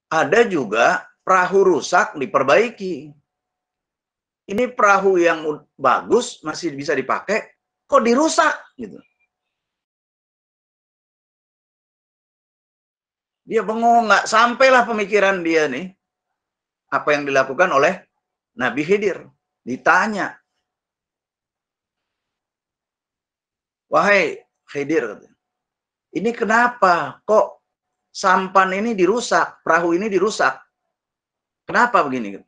Ada juga perahu rusak diperbaiki. Ini perahu yang bagus masih bisa dipakai, kok dirusak gitu. Dia bengong, nggak sampailah pemikiran dia nih apa yang dilakukan oleh Nabi Khidir. Ditanya, wahai Khidir, ini kenapa kok sampan ini dirusak, perahu ini dirusak? Kenapa begini?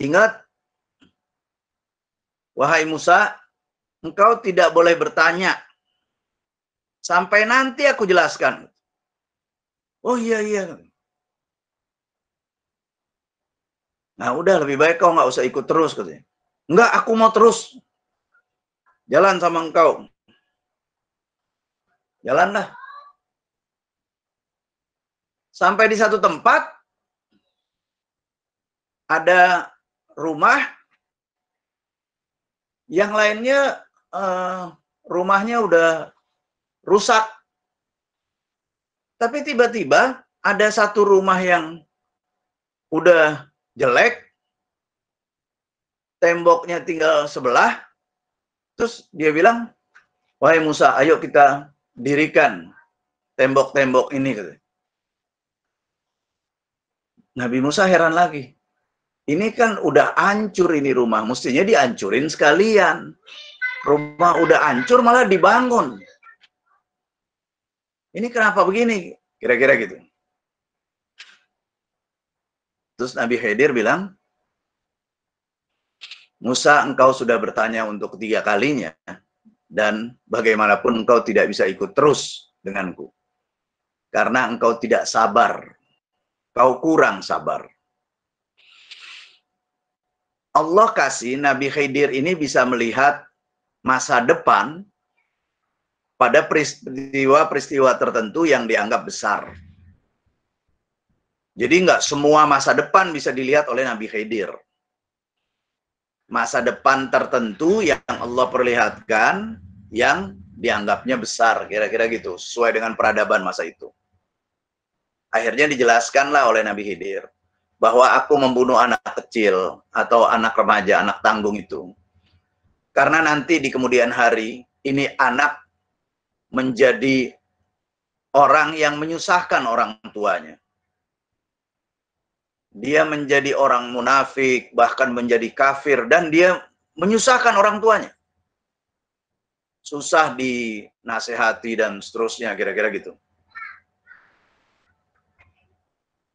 Ingat, wahai Musa, engkau tidak boleh bertanya sampai nanti aku jelaskan. Oh iya, iya. Nah udah, lebih baik kau nggak usah ikut terus katanya. Enggak, aku mau terus jalan sama engkau. Jalanlah. Sampai di satu tempat ada rumah, yang lainnya rumahnya udah rusak. Tapi tiba-tiba ada satu rumah yang udah jelek, temboknya tinggal sebelah, terus dia bilang, wahai Musa, ayo kita dirikan tembok-tembok ini. Nabi Musa heran lagi. Ini kan udah hancur ini rumah, mestinya dihancurin sekalian. Rumah udah hancur malah dibangun. Ini kenapa begini? Kira-kira gitu. Terus Nabi Khidir bilang, Musa, engkau sudah bertanya untuk ketiga kalinya, dan bagaimanapun engkau tidak bisa ikut terus denganku. Karena engkau tidak sabar. Kau kurang sabar. Allah kasih Nabi Khidir ini bisa melihat masa depan pada peristiwa-peristiwa tertentu yang dianggap besar. Jadi nggak semua masa depan bisa dilihat oleh Nabi Khidir. Masa depan tertentu yang Allah perlihatkan yang dianggapnya besar, kira-kira gitu, sesuai dengan peradaban masa itu. Akhirnya dijelaskanlah oleh Nabi Khidir bahwa aku membunuh anak kecil atau anak remaja, anak tanggung itu. Karena nanti di kemudian hari, ini anak menjadi orang yang menyusahkan orang tuanya. Dia menjadi orang munafik, bahkan menjadi kafir, dan dia menyusahkan orang tuanya. Susah dinasehati dan seterusnya, kira-kira gitu.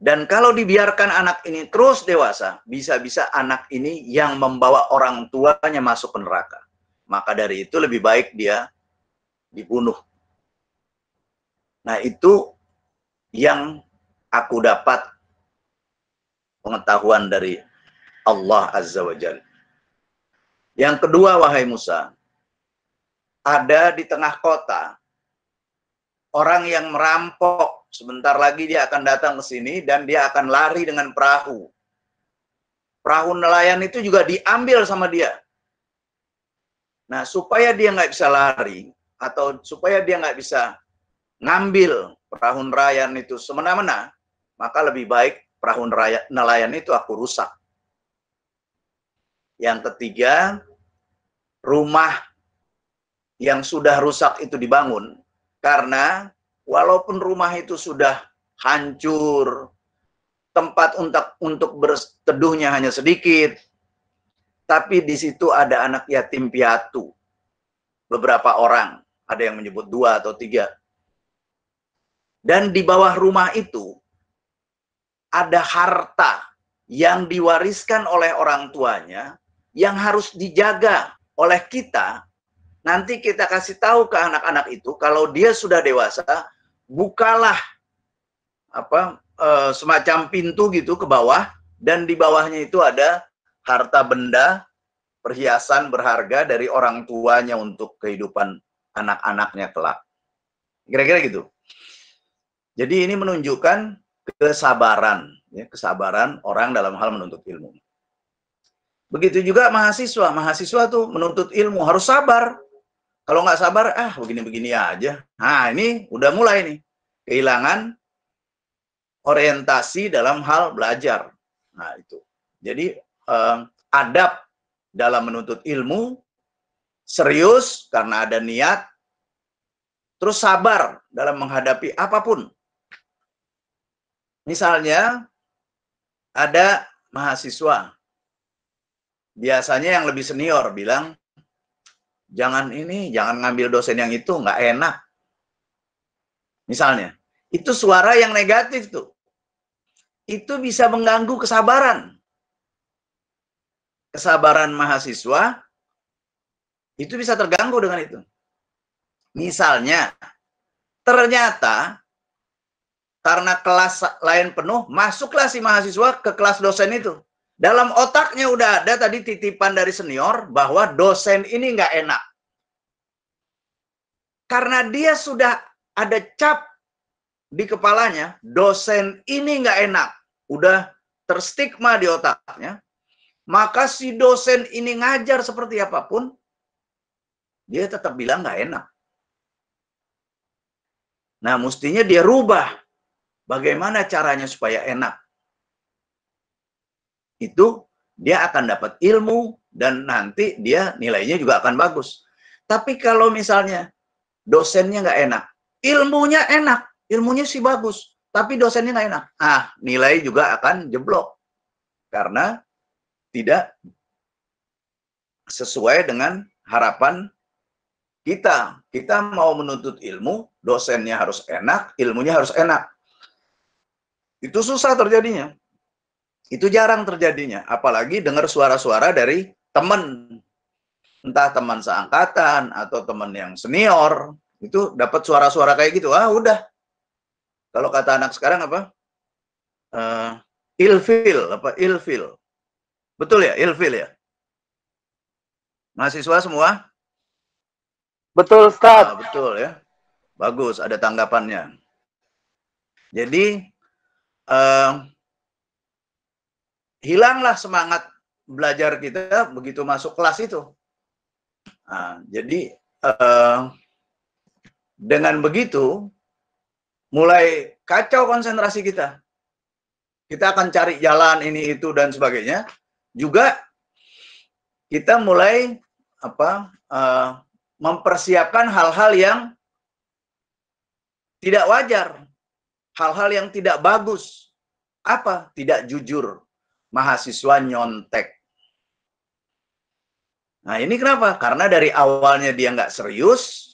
Dan kalau dibiarkan anak ini terus dewasa, bisa-bisa anak ini yang membawa orang tuanya masuk ke neraka. Maka dari itu lebih baik dia dibunuh. Nah itu yang aku dapat pengetahuan dari Allah Azza wa Jalla. Yang kedua, wahai Musa, ada di tengah kota orang yang merampok. Sebentar lagi dia akan datang ke sini dan dia akan lari dengan perahu. Perahu nelayan itu juga diambil sama dia. Nah, supaya dia nggak bisa lari atau supaya dia nggak bisa ngambil perahu nelayan itu semena-mena, maka lebih baik perahu nelayan itu aku rusak. Yang ketiga, rumah yang sudah rusak itu dibangun karena walaupun rumah itu sudah hancur, tempat untuk berteduhnya hanya sedikit, tapi di situ ada anak yatim piatu. Beberapa orang, ada yang menyebut 2 atau 3. Dan di bawah rumah itu ada harta yang diwariskan oleh orang tuanya yang harus dijaga oleh kita. Nanti kita kasih tahu ke anak-anak itu kalau dia sudah dewasa, bukalah semacam pintu gitu ke bawah, dan di bawahnya itu ada harta benda, perhiasan berharga dari orang tuanya untuk kehidupan anak-anaknya kelak. Kira-kira gitu. Jadi ini menunjukkan kesabaran, ya, kesabaran orang dalam hal menuntut ilmu. Begitu juga mahasiswa tuh menuntut ilmu harus sabar. Kalau nggak sabar, begini-begini aja. Nah ini udah mulai nih. kehilangan orientasi dalam hal belajar. Nah, itu. Jadi adab dalam menuntut ilmu, serius karena ada niat, terus sabar dalam menghadapi apapun. Misalnya ada mahasiswa, biasanya yang lebih senior bilang, jangan ngambil dosen yang itu, nggak enak. Misalnya, itu suara yang negatif tuh. Itu bisa mengganggu kesabaran. Kesabaran mahasiswa itu bisa terganggu dengan itu. Misalnya, ternyata karena kelas lain penuh, masuklah si mahasiswa ke kelas dosen itu. Dalam otaknya udah ada tadi titipan dari senior bahwa dosen ini nggak enak. Karena dia sudah ada cap di kepalanya, dosen ini nggak enak. Udah terstigma di otaknya. Maka si dosen ini ngajar seperti apapun, dia tetap bilang nggak enak. Nah, mestinya dia rubah. Bagaimana caranya supaya enak? Itu dia akan dapat ilmu dan nanti dia nilainya juga akan bagus. Tapi kalau misalnya dosennya nggak enak, ilmunya enak, ilmunya sih bagus, tapi dosennya nggak enak, nilai juga akan jeblok karena tidak sesuai dengan harapan kita. Kita mau menuntut ilmu, dosennya harus enak, ilmunya harus enak. Itu susah terjadinya. Itu jarang terjadinya. Apalagi dengar suara-suara dari teman. Entah teman seangkatan atau teman yang senior. Itu dapat suara-suara kayak gitu. Udah. Kalau kata anak sekarang apa? Ilfil. Ilfil. Betul ya? Ilfil ya? Mahasiswa semua? Betul, Ustaz. Betul ya. Bagus, ada tanggapannya. Jadi, hilanglah semangat belajar kita begitu masuk kelas itu. Jadi, dengan begitu, mulai kacau konsentrasi kita. Kita akan cari jalan ini, itu, dan sebagainya. Juga, kita mulai mempersiapkan hal-hal yang tidak wajar. Hal-hal yang tidak bagus. Apa? Tidak jujur. Mahasiswa nyontek. Nah, ini kenapa? Karena dari awalnya dia nggak serius,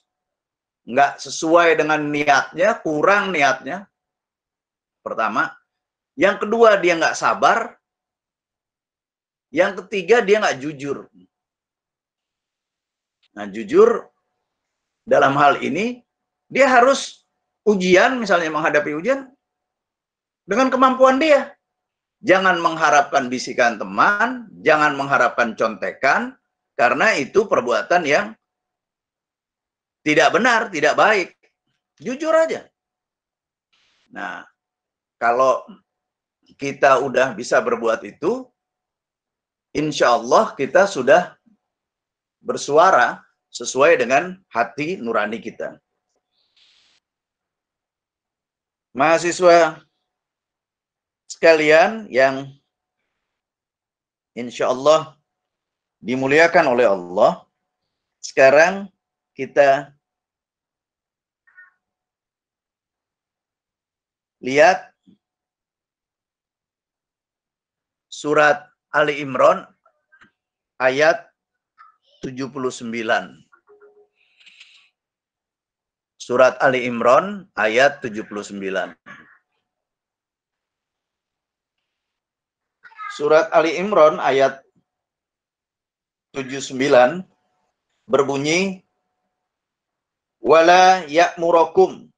nggak sesuai dengan niatnya, kurang niatnya. Pertama. Yang kedua, dia nggak sabar. Yang ketiga, dia nggak jujur. Nah, jujur dalam hal ini, dia harus ujian, misalnya menghadapi ujian, dengan kemampuan dia. Jangan mengharapkan bisikan teman, jangan mengharapkan contekan, karena itu perbuatan yang tidak benar, tidak baik. Jujur aja. Nah, kalau kita udah bisa berbuat itu, insya Allah kita sudah bersuara sesuai dengan hati nurani kita. Mahasiswa sekalian yang insya Allah dimuliakan oleh Allah, sekarang kita lihat surat Ali Imran ayat 79. Surat Ali Imran ayat 79. Surat Ali Imran ayat 79 berbunyi, wala ya'murakum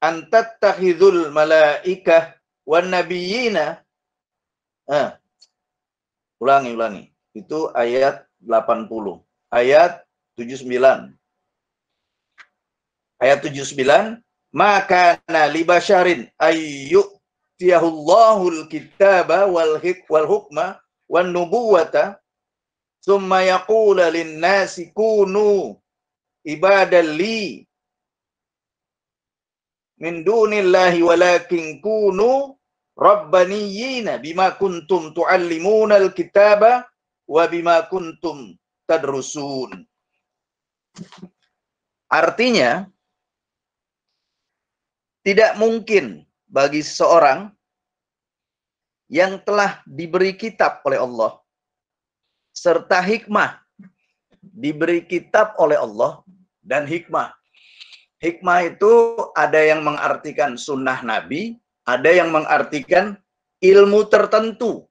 an tattakhidul malaikah wan nabiyina. Ulangi. Itu ayat 80. Ayat 79. Ayat 79, maka li basyarin ayyutiyahullahul kitaba wal hukma wan nubuwata thumma yaqula lin-nasi kunu ibadalli min dunillahi walakin kunu rabbaniyina bima kuntum tuallimunal kitaba wa bima kuntum tadrusun. Artinya, tidak mungkin bagi seseorang yang telah diberi kitab oleh Allah serta hikmah, diberi kitab oleh Allah dan hikmah. Hikmah itu ada yang mengartikan sunnah Nabi, ada yang mengartikan ilmu tertentu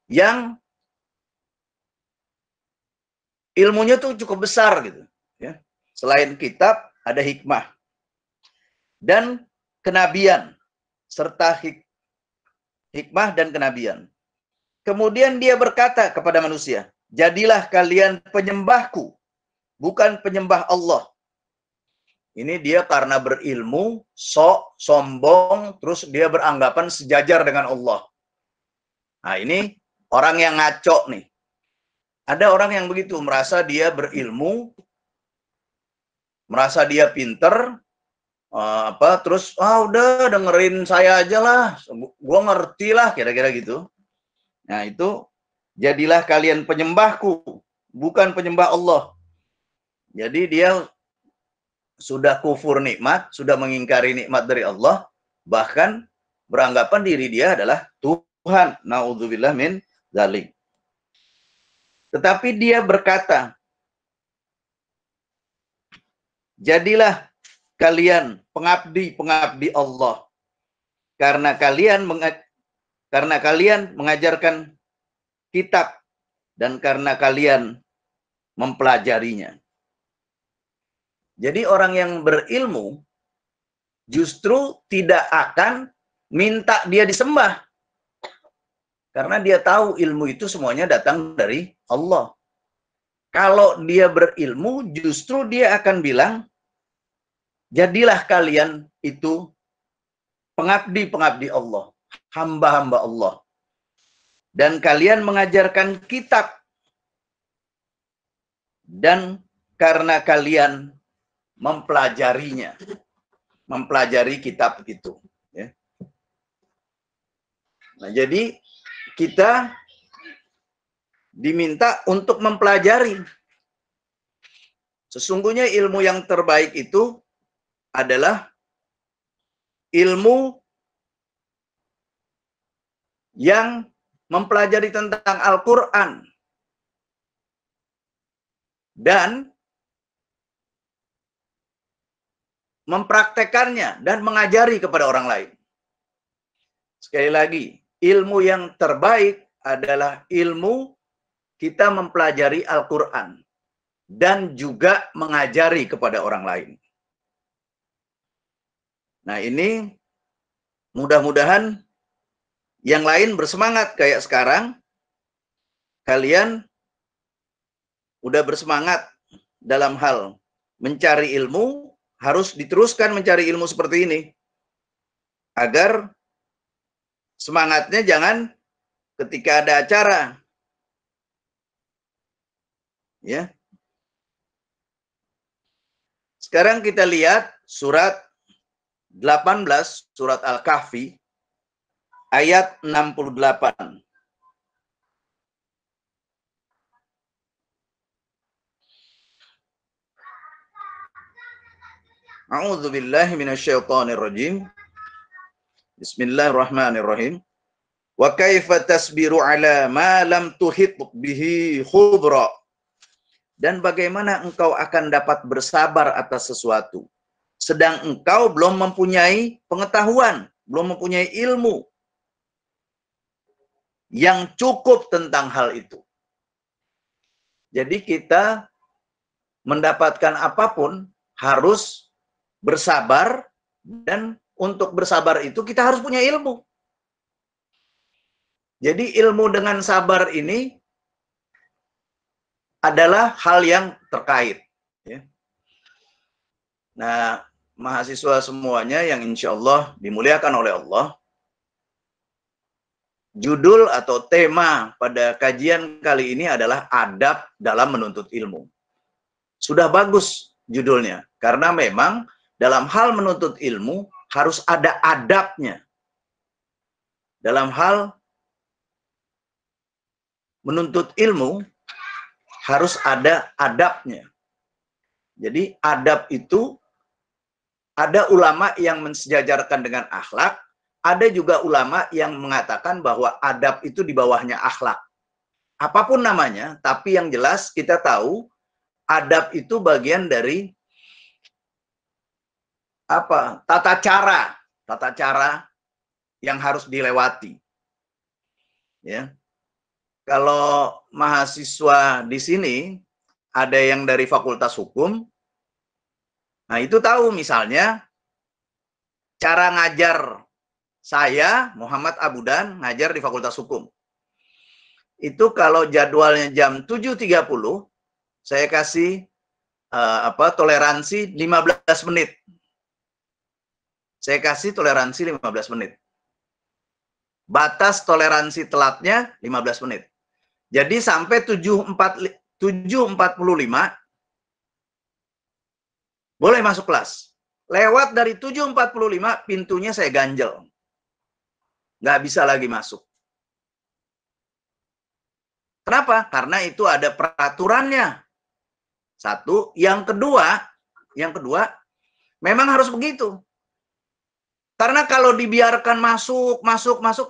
yang ilmunya tuh cukup besar gitu, ya. Selain kitab ada hikmah dan kenabian serta hikmah dan kenabian. Kemudian dia berkata kepada manusia, jadilah kalian penyembahku, bukan penyembah Allah. Ini dia karena berilmu, sombong, terus dia beranggapan sejajar dengan Allah. Nah, ini orang yang ngaco nih. Ada orang yang begitu, merasa dia berilmu, merasa dia pinter, terus udah dengerin saya aja lah, gua ngerti lah, kira-kira gitu. Nah, itu jadilah kalian penyembahku, bukan penyembah Allah. Jadi dia sudah kufur nikmat, sudah mengingkari nikmat dari Allah, bahkan beranggapan diri dia adalah Tuhan. Naudzubillah min dzalik. Tetapi dia berkata, jadilah kalian pengabdi Allah, karena kalian mengajarkan kitab dan karena kalian mempelajarinya. Jadi orang yang berilmu justru tidak akan minta dia disembah. Karena dia tahu ilmu itu semuanya datang dari Allah. Kalau dia berilmu, justru dia akan bilang, jadilah kalian itu pengabdi Allah, hamba-hamba Allah. Dan kalian mengajarkan kitab. Dan karena kalian mempelajarinya, mempelajari kitab itu. Ya. Nah, jadi kita diminta untuk mempelajari. Sesungguhnya ilmu yang terbaik itu adalah ilmu yang mempelajari tentang Al-Quran dan mempraktekannya dan mengajari kepada orang lain. Sekali lagi, ilmu yang terbaik adalah ilmu kita mempelajari Al-Quran dan juga mengajari kepada orang lain. Nah, ini mudah-mudahan yang lain bersemangat kayak sekarang. Kalian udah bersemangat dalam hal mencari ilmu, harus diteruskan mencari ilmu seperti ini. Agar semangatnya jangan ketika ada acara. Ya. Sekarang kita lihat surat 18, surat Al-Kahfi, ayat 68. A'udzu billahi minasyaitonir rajim. Bismillahirrahmanirrahim. Wa kaifa tasbiru ala ma lam tuhit bihi khubra. Dan bagaimana engkau akan dapat bersabar atas sesuatu sedang engkau belum mempunyai pengetahuan, belum mempunyai ilmu yang cukup tentang hal itu. Jadi kita mendapatkan apapun harus bersabar, dan untuk bersabar itu kita harus punya ilmu. Jadi ilmu dengan sabar ini adalah hal yang terkait. Ya. Nah, mahasiswa semuanya yang insya Allah dimuliakan oleh Allah, judul atau tema pada kajian kali ini adalah adab dalam menuntut ilmu. Sudah bagus judulnya, karena memang dalam hal menuntut ilmu harus ada adabnya. Dalam hal menuntut ilmu harus ada adabnya. Jadi adab itu ada ulama yang mensejajarkan dengan akhlak, ada juga ulama yang mengatakan bahwa adab itu di bawahnya akhlak. Apapun namanya, tapi yang jelas kita tahu adab itu bagian dari apa? Tata cara yang harus dilewati. Ya. Kalau mahasiswa di sini ada yang dari Fakultas Hukum, nah itu tahu misalnya cara ngajar saya Muhammad Abudan ngajar di Fakultas Hukum. Itu kalau jadwalnya jam 7.30, saya kasih toleransi 15 menit. Saya kasih toleransi 15 menit. Batas toleransi telatnya 15 menit. Jadi sampai 7.45 boleh masuk kelas. Lewat dari 7.45 pintunya saya ganjel. Nggak bisa lagi masuk. Kenapa? Karena itu ada peraturannya. Satu, yang kedua, memang harus begitu. Karena kalau dibiarkan masuk,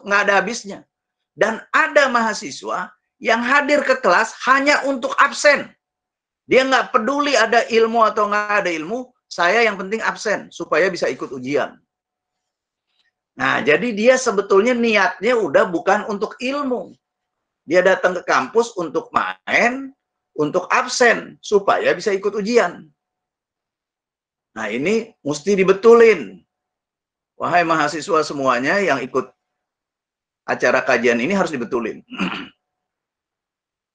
nggak ada habisnya. Dan ada mahasiswa yang hadir ke kelas hanya untuk absen. Dia nggak peduli ada ilmu atau nggak ada ilmu, saya yang penting absen, supaya bisa ikut ujian. Nah, jadi dia sebetulnya niatnya udah bukan untuk ilmu. Dia datang ke kampus untuk main, untuk absen, supaya bisa ikut ujian. Nah, ini mesti dibetulin. Wahai mahasiswa semuanya yang ikut acara kajian ini harus dibetulin.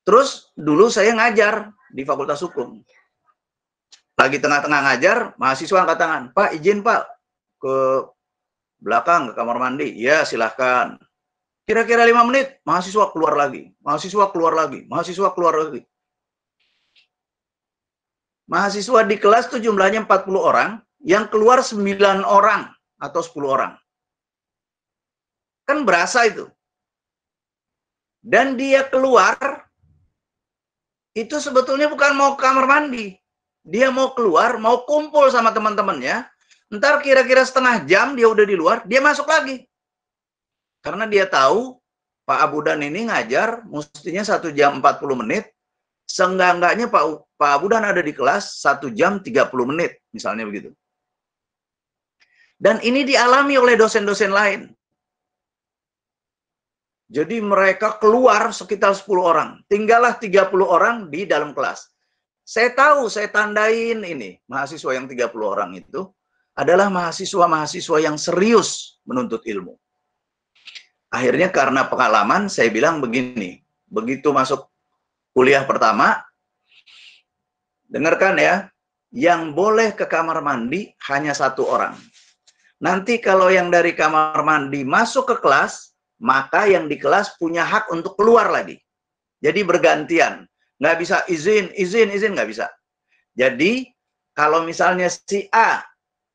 Terus, dulu saya ngajar di Fakultas Hukum. Lagi tengah-tengah ngajar, mahasiswa angkat tangan. Pak, izin Pak, ke belakang, ke kamar mandi. Ya, silahkan. Kira-kira 5 menit, mahasiswa keluar lagi. Mahasiswa keluar lagi. Mahasiswa keluar lagi. Mahasiswa di kelas itu jumlahnya 40 orang, yang keluar 9 orang atau 10 orang. Kan berasa itu. Dan dia keluar, itu sebetulnya bukan mau ke kamar mandi. Dia mau keluar, mau kumpul sama teman-temannya. Ntar kira-kira setengah jam dia udah di luar, dia masuk lagi. Karena dia tahu Pak Abudan ini ngajar mestinya 1 jam 40 menit. Seenggak-enggaknya Pak Abudan ada di kelas 1 jam 30 menit. Misalnya begitu. Dan ini dialami oleh dosen-dosen lain. Jadi mereka keluar sekitar 10 orang. Tinggallah 30 orang di dalam kelas. Saya tahu, saya tandain ini. Mahasiswa yang 30 orang itu adalah mahasiswa-mahasiswa yang serius menuntut ilmu. Akhirnya karena pengalaman, saya bilang begini. Begitu masuk kuliah pertama, dengarkan ya, yang boleh ke kamar mandi hanya 1 orang. Nanti kalau yang dari kamar mandi masuk ke kelas, maka yang di kelas punya hak untuk keluar lagi. Jadi bergantian. Nggak bisa izin, nggak bisa. Jadi, kalau misalnya si A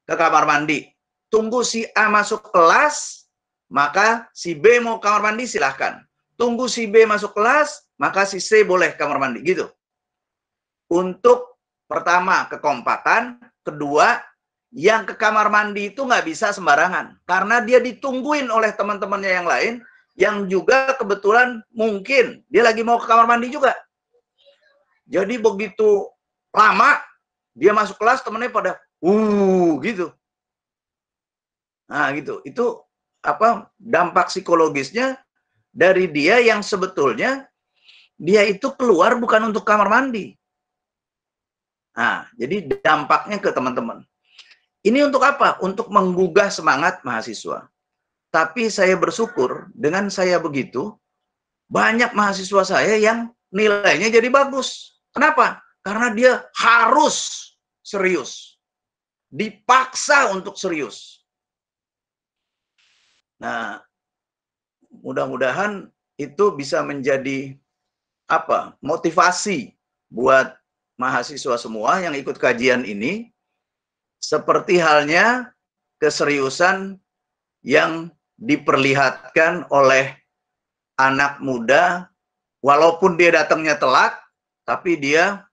ke kamar mandi, tunggu si A masuk kelas, maka si B mau kamar mandi silahkan. Tunggu si B masuk kelas, maka si C boleh kamar mandi. Gitu. Untuk pertama, kekompakan. Kedua, yang ke kamar mandi itu nggak bisa sembarangan. Karena dia ditungguin oleh teman-temannya yang lain, yang juga kebetulan mungkin dia lagi mau ke kamar mandi juga. Jadi begitu lama, dia masuk kelas, temennya pada, gitu. Nah, gitu. Itu apa dampak psikologisnya dari dia yang sebetulnya dia itu keluar bukan untuk kamar mandi. Nah, jadi dampaknya ke teman-teman. Ini untuk apa? Untuk menggugah semangat mahasiswa. Tapi saya bersyukur dengan saya begitu, banyak mahasiswa saya yang nilainya jadi bagus. Kenapa? Karena dia harus serius. Dipaksa untuk serius. Nah, mudah-mudahan itu bisa menjadi apa? Motivasi buat mahasiswa semua yang ikut kajian ini Seperti halnya keseriusan yang diperlihatkan oleh anak muda, walaupun dia datangnya telat, tapi dia